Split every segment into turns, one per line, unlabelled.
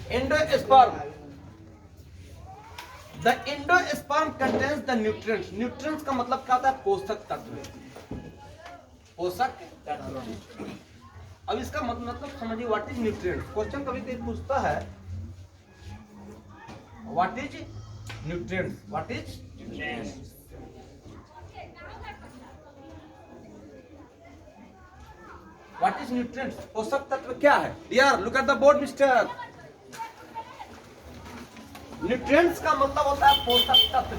Endosperm, the endosperm contains the nutrients. Nutrients का मतलब क्या होता है? पोषक तत्व, पोषक तत्व। अब इसका मतलब समझिए, व्हाट इज न्यूट्रिएंट्स। क्वेश्चन कभी कभी पूछता है what is nutrients, what is nutrients. What is nutrients, पोषक तत्व क्या है? Dear look at the board mister. Nutrients का मतलब होता है पोषक तत्व,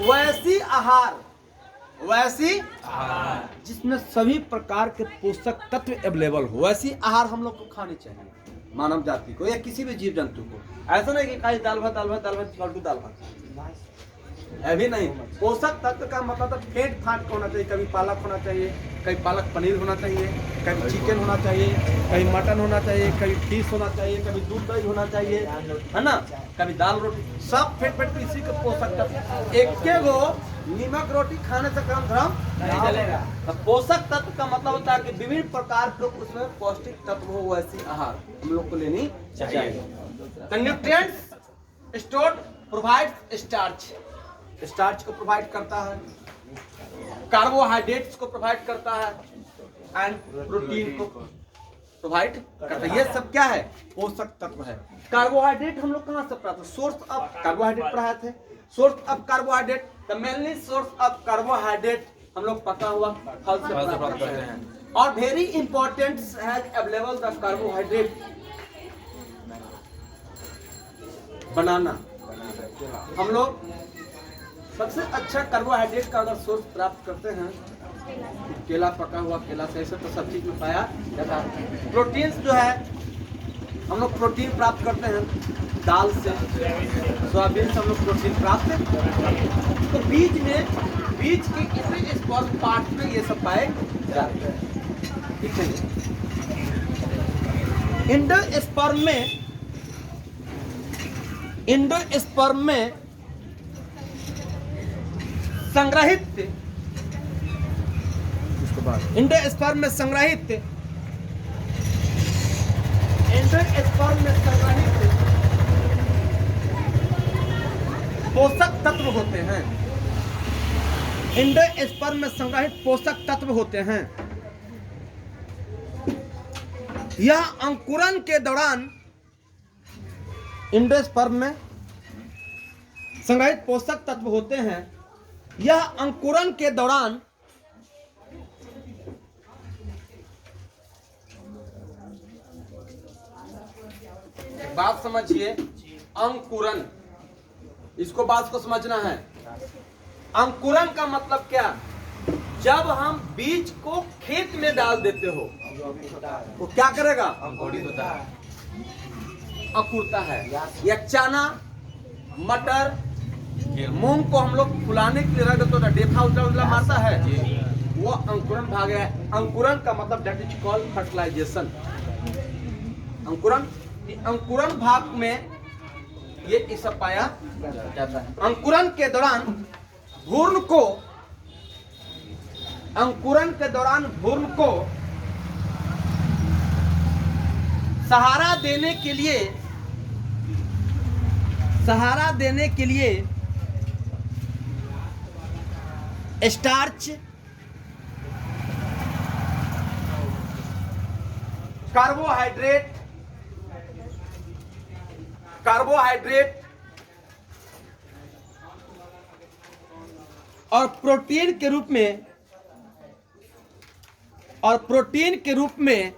वैसी आहार, वैसी आहार जिसमें सभी प्रकार के पोषक तत्व अवेलेबल हो, वैसी आहार हम लोग को खानी चाहिए, मानव जाति को या किसी भी जीव जंतु को। ऐसा नहीं कि खाली दाल भात दाल भात दाल भात फालतू दाल भात, अभी नहीं। पोषक तत्व का मतलब तो फेट फाट होना चाहिए, कभी पालक होना चाहिए, कभी पालक पनीर होना चाहिए, कभी चिकन होना चाहिए, कभी मटन होना चाहिए, कभी फिश होना चाहिए, कभी दूध दही होना चाहिए, है ना, कभी दाल रोटी, सब फेट फेट इसी का पोषक तत्व। एक के गो नीमक रोटी खाने से काम धर्म नहीं चलेगा। तो पोषक तत्व का मतलब होता है कि विभिन्न प्रकार के उसमें पौष्टिक तत्व हो, वैसी आहार हम लोग को लेनी चाहिए। Nutrients stored provide starch, starch को प्रोवाइड करता है, कार्बोहाइड्रेट्स को प्रोवाइड करता है, एंड प्रोटीन को प्रोवाइड करता है। ये सब क्या है? पोषक तत्व है। कार्बोहाइड्रेट हम लोग कहां से प्राप्त, सोर्स ऑफ कार्बोहाइड्रेट पढ़ाए थे, source of carbohydrate, the mainly source of carbohydrate हम लोग पता हुआ फल से प्राप्त करते हैं। और very important has available the carbohydrate, banana. हम लोग सबसे अच्छा कार्बोहाइड्रेट का अगर सोर्स प्राप्त करते हैं, केला, पका हुआ केला से, ऐसे तो सब चीज में पाया जाता है। प्रोटीन्स जो है हम लोग प्रोटीन प्राप्त करते हैं दाल से, सोयाबीन से हम लोग प्रोटीन प्राप्त करते हैं। तो बीज में, बीज के किसी स्पर्म पार्ट में ये सब पाए जाते हैं, ठीक है। एंडोस्पर्म में, एंडोस्पर्म में संग्रहित, एंडोस्पर्म में संग्रहित, एंडोस्पर्म में संग्रहित पोषक तत्व होते हैं, एंडोस्पर्म में संग्रहित पोषक तत्व होते हैं। यह अंकुरन के दौरान, एंडोस्पर्म में संग्रहित पोषक तत्व होते हैं, यह अंकुरन के दौरान बात समझिए, अंकुरन, इसको बात को समझना है। अंकुरन का मतलब क्या? जब हम बीज को खेत में डाल देते हो तो क्या करेगा? अंकुरता है। या चना, मटर, मूंग को हम लोग फुलाने के लिए रख देते हैं, डेफा उजला उजला मारता है, वो अंकुरन भाग है। अंकुरन का मतलब दैट इज कॉल्ड फर्टिलाइजेशन। अंकुरन, अंकुरन भाग में ये सब पाया जाता है। अंकुरन के दौरान भ्रूण को, अंकुरन के दौरान भ्रूण को सहारा देने के लिए, सहारा देने के लिए स्टार्च, कार्बोहाइड्रेट, कार्बोहाइड्रेट और प्रोटीन के रूप में, और प्रोटीन के रूप में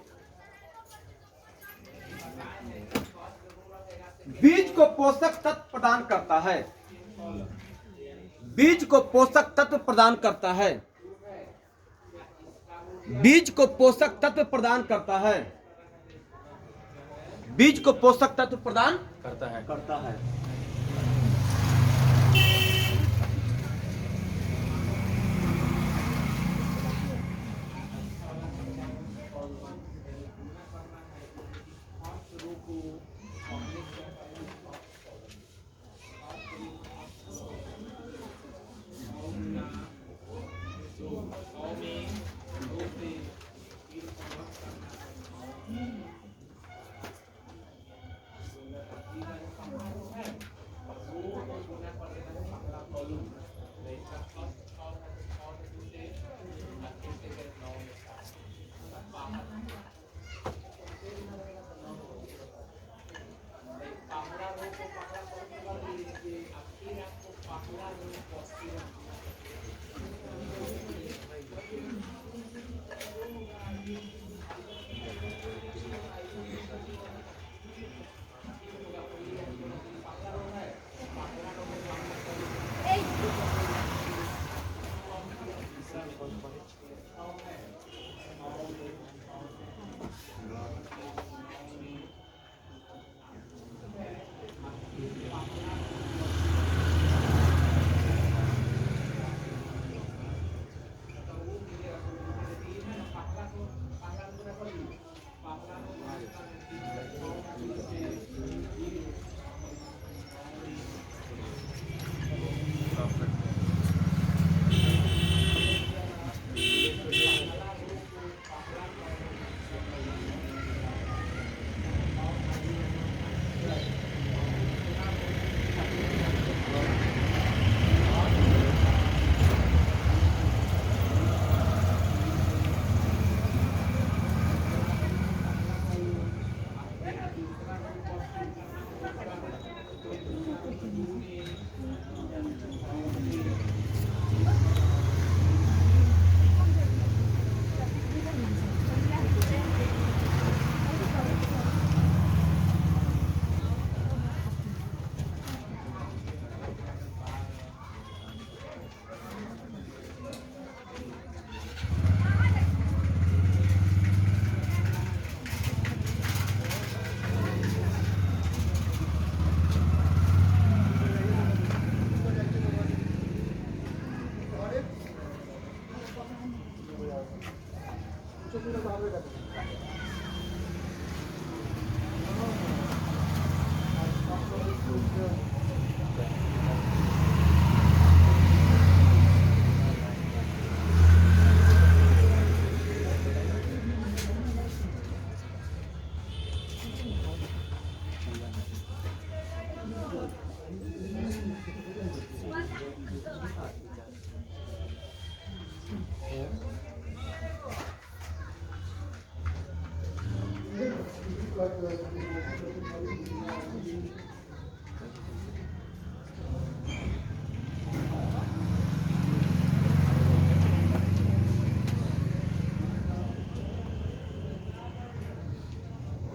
बीज को पोषक तत्व प्रदान करता है, बीज को पोषक तत्व प्रदान करता है, बीज को पोषक तत्व प्रदान करता है, बीज को पोषक तत्व प्रदान करता है।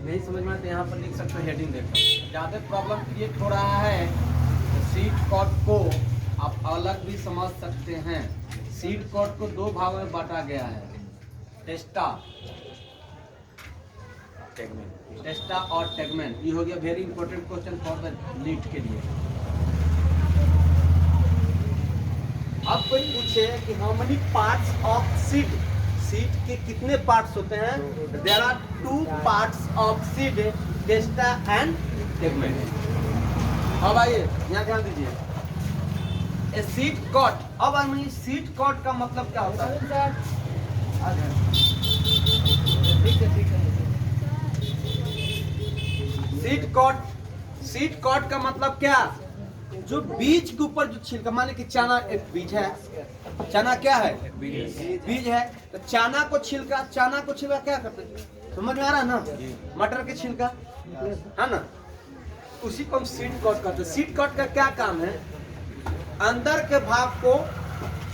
नहीं समझ में आते यहाँ पर लिख सकते हैं हेडिंग देखो। ज़्यादा प्रॉब्लम क्रिएट हो रहा है तो सीट कॉर्ड को आप अलग भी समझ सकते हैं। सीट कॉर्ड को दो भागों में बांटा गया है, टेस्टा और टेगमेंट। ये हो गया very important question for the NEET के लिए। अब कोई पूछे कि how many parts of seed, seed के कितने पार्ट्स होते हैं? There are 2 parts of seed, testa and tegmen. अब आइए यहाँ ध्यान दीजिए, ए सीड कॉर्ड। अब हमें सीड कॉर्ड का मतलब क्या होता है? ठीक है। सीड कॉर्ड का मतलब क्या? जो बीज के ऊपर जो छिलका, मान लीजिए कि चना एक बीज है, चना क्या है? बीज है। तो चना को छिलका क्या करते हैं? समझ में आ रहा है ना? मटर के छिलका है ना, उसी को हम सीड कॉर्ड करते हैं। सीड कॉर्ड का क्या काम है? अंदर के भाग को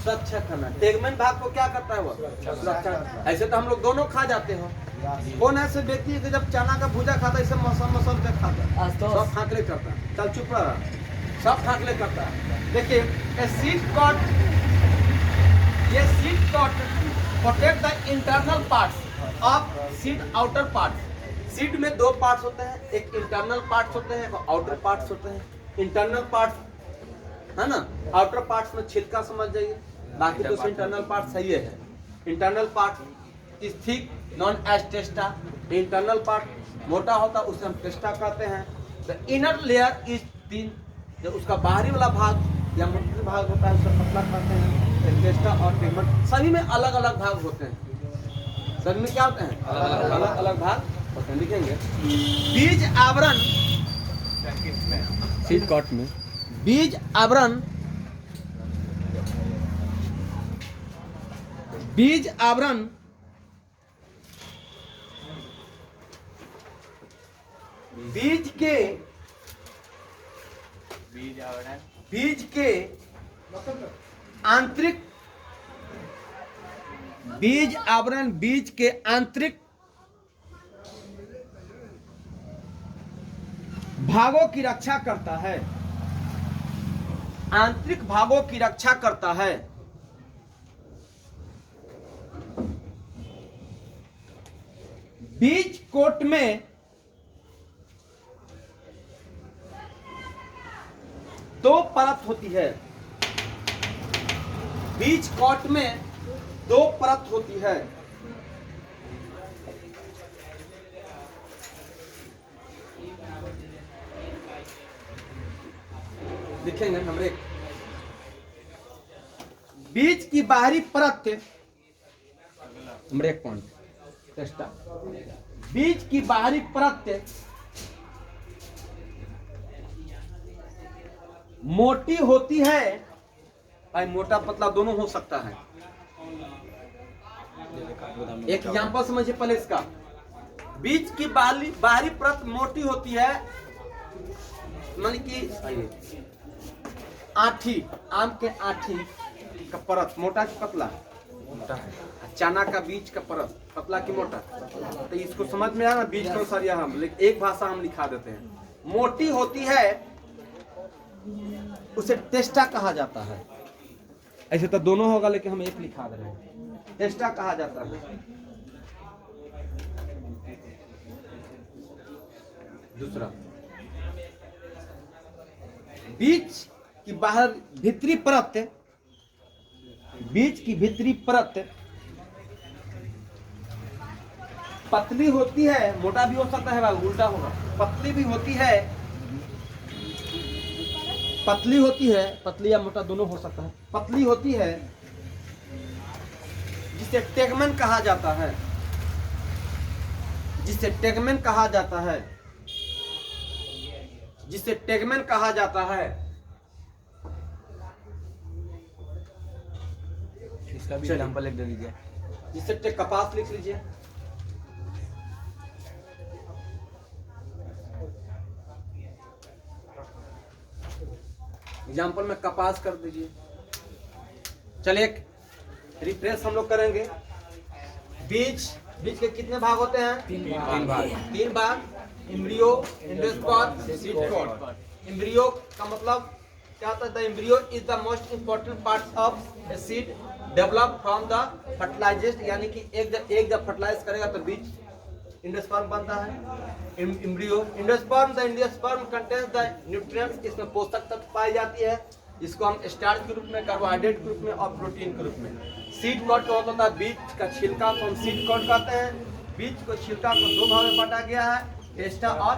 सुरक्षा करना। टेगमेंट भाग को क्या करता है? वो सुरक्षा। ऐसे तो हम लोग दोनों खा जाते हो। कौन ऐसे व्यक्ति है कि जब चना का भूजा खाता है इसे मसल के खाता है? सब खाकले करता है। चल चुप रहा, सब खाकले करता है। देखिए सीड कॉर्ड, ये seed cord protect the internal parts of seed outer parts. Seed में 2 पार्ट्स होते हैं, एक इंटरनल पार्ट्स होते हैं, एक आउटर पार्ट्स होते हैं। इंटरनल पार्ट्स है ना, आउटर पार्ट्स में छिलका समझ जाइए, बाकी तो इंटरनल पार्ट सही है। Internal part is thick known as testa. Internal part मोटा होता है, उसे हम टेस्टा कहते हैं। The inner layer is thin, जो उसका बाहरी वाला भाग या मुख्य भाग होता है उसे पतला कहते हैं। टेस्टा और टेगमेंट सभी में अलग अलग भाग होते हैं। सभी में क्या होते हैं? अलग अलग भाग होते हैं। लिखेंगे बीज आवरण, सीड कॉर्ड में बीज आवरण बीज आवरण बीज के आंतरिक बीज आवरण बीज के आंतरिक भागों की रक्षा करता है, आंतरिक भागों की रक्षा करता है। बीज कोट में दो परत होती है, बीज कोट में दो परत होती है। लिखेंगे हमरे बीज की बाहरी परत, हमरे एक पॉइंट बीज की बाहरी परत मोटी होती है, भाई मोटा पतला दोनों हो सकता है। एक एग्जांपल समझिए पहले इसका। बीज की बाहरी परत मोटी होती है, मान कि आठी, आम के आठी का परत मोटा कि पतला? मोटा है। चना का बीज का परत पतला कि मोटा? तो इसको समझ में आया ना, बीज कौन सा हम लेकिन एक भाषा हम लिखा देते हैं। मोटी होती है उसे टेस्टा कहा जाता है। ऐसे तो दोनों होगा लेकिन हम एक लिखा दे रहे हैं, टेस्टा कहा जाता है। दूसरा, बीज की बाहर भीतरी परत, बीज की भीतरी परत पतली होती है, मोटा भी हो सकता है, उल्टा होगा, पतली भी होती है, पतली होती है, पतली या मोटा दोनों हो सकता है। पतली होती है जिसे टेगमेन कहा जाता है, जिसे टेगमेन कहा जाता है, जिसे टेगमेन कहा जाता है।
इसका भी एग्जांपल एक दे दीजिए।
जिसे कपास लिख लीजिए, एग्जाम्पल में कपास कर दीजिए। चलिए एक रिफ्रेश हम लोग करेंगे। बीज के कितने भाग होते हैं? तीन भाग। Embryo, endosperm, seed coat. Embryo का मतलब क्या होता है? The embryo is the most important part of a seed develop from the fertilization, यानी कि एक जब फर्टिलाइज करेगा तो बीज एंडोस्पर्म बनता है। Embryo, endosperm, the endosperm contains the nutrients, इसमें पोषक तत्व पाई जाती है, इसको हम स्टार्च के रूप में, कार्बोहाइड्रेट के रूप में और प्रोटीन के रूप में। सीड कॉर्ड का होता है बीज का छिलका को हम सीड कॉर्ड कहते हैं। बीज को छिलका को दो भाग में बांटा गया है, टेस्टा और